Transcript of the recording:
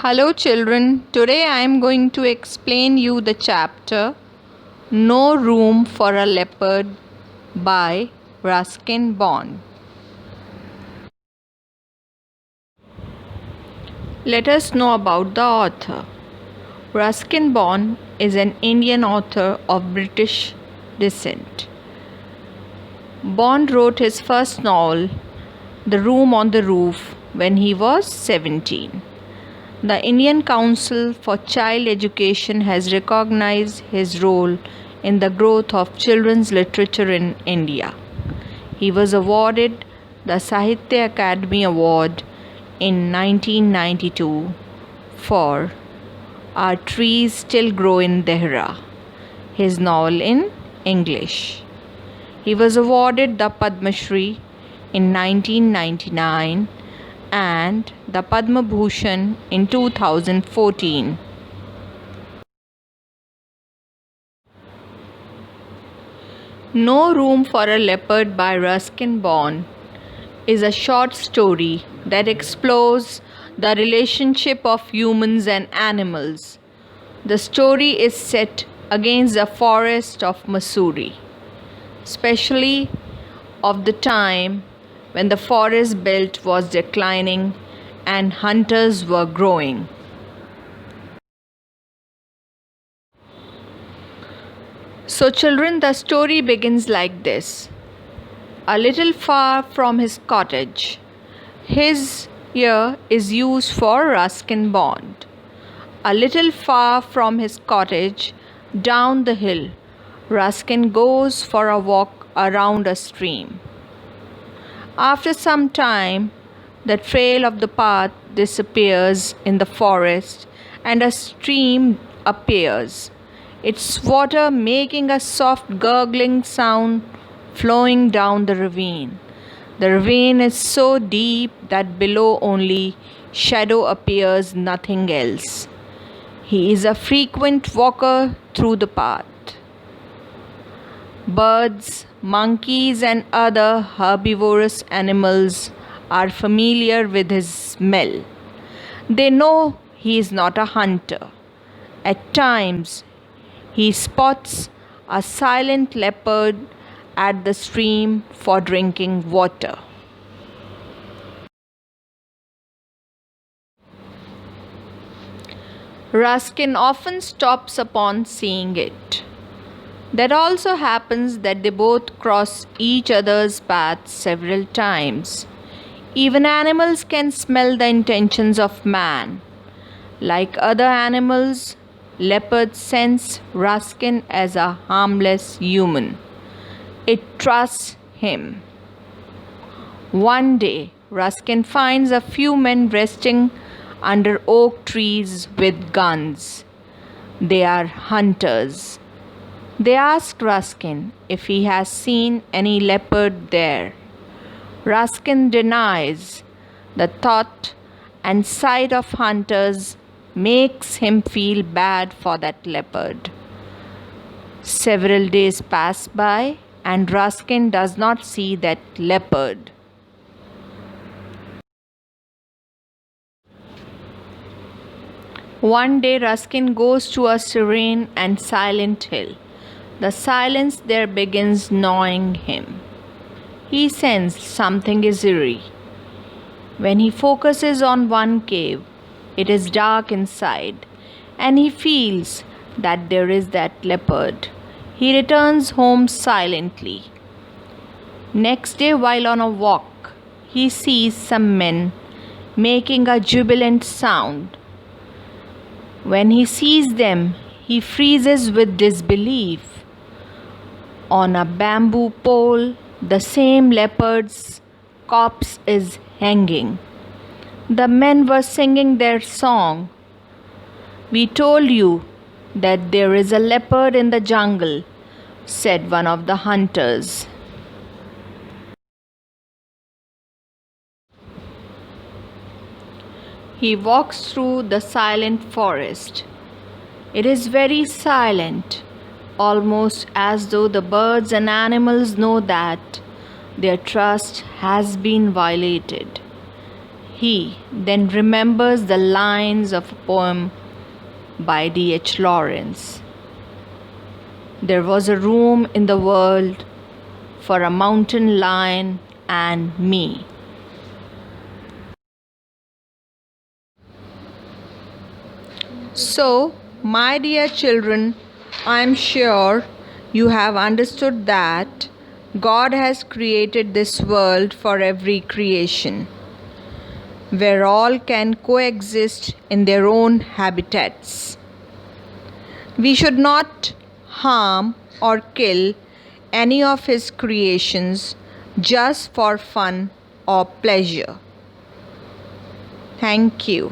Hello children, today I am going to explain you the chapter No Room for a Leopard by Ruskin Bond. Let us know about the author. Ruskin Bond is an Indian author of British descent. Bond wrote his first novel, The Room on the Roof, when he was 17. The Indian Council for Child Education has recognized his role in the growth of children's literature in India. He was awarded the Sahitya Akademi Award in 1992 for Our Trees Still Grow in Dehra, his novel in English. He was awarded the Padma Shri in 1999 and the Padma Bhushan in 2014. No Room for a Leopard by Ruskin Bond is a short story that explores the relationship of humans and animals. The story is set against the forest of Mussoorie, especially of the time when the forest belt was declining and hunters were growing. So children, the story begins like this. A little far from his cottage. His here is used for Ruskin Bond. A little far from his cottage, down the hill, Ruskin goes for a walk around a stream. After some time, the trail of the path disappears in the forest and a stream appears, its water making a soft gurgling sound flowing down the ravine. The ravine is so deep that below only shadow appears, nothing else. He is a frequent walker through the path. Birds, monkeys, and other herbivorous animals are familiar with his smell. They know he is not a hunter. At times, he spots a silent leopard at the stream for drinking water. Ruskin often stops upon seeing it. That also happens that they both cross each other's path several times. Even animals can smell the intentions of man. Like other animals, leopards sense Ruskin as a harmless human. It trusts him. One day, Ruskin finds a few men resting under oak trees with guns. They are hunters. They ask Ruskin if he has seen any leopard there. Ruskin denies. The thought and sight of hunters makes him feel bad for that leopard. Several days pass by and Ruskin does not see that leopard. One day Ruskin goes to a serene and silent hill. The silence there begins gnawing him. He senses something is eerie. When he focuses on one cave, it is dark inside, and he feels that there is that leopard. He returns home silently. Next day, while on a walk, he sees some men making a jubilant sound. When he sees them, he freezes with disbelief. On a bamboo pole, the same leopard's corpse is hanging. The men were singing their song. "We told you that there is a leopard in the jungle," said one of the hunters. He walks through the silent forest. It is very silent, almost as though the birds and animals know that their trust has been violated. He then remembers the lines of a poem by D.H. Lawrence. There was a room in the world for a mountain lion and me. So, my dear children, I am sure you have understood that God has created this world for every creation, where all can coexist in their own habitats. We should not harm or kill any of His creations just for fun or pleasure. Thank you.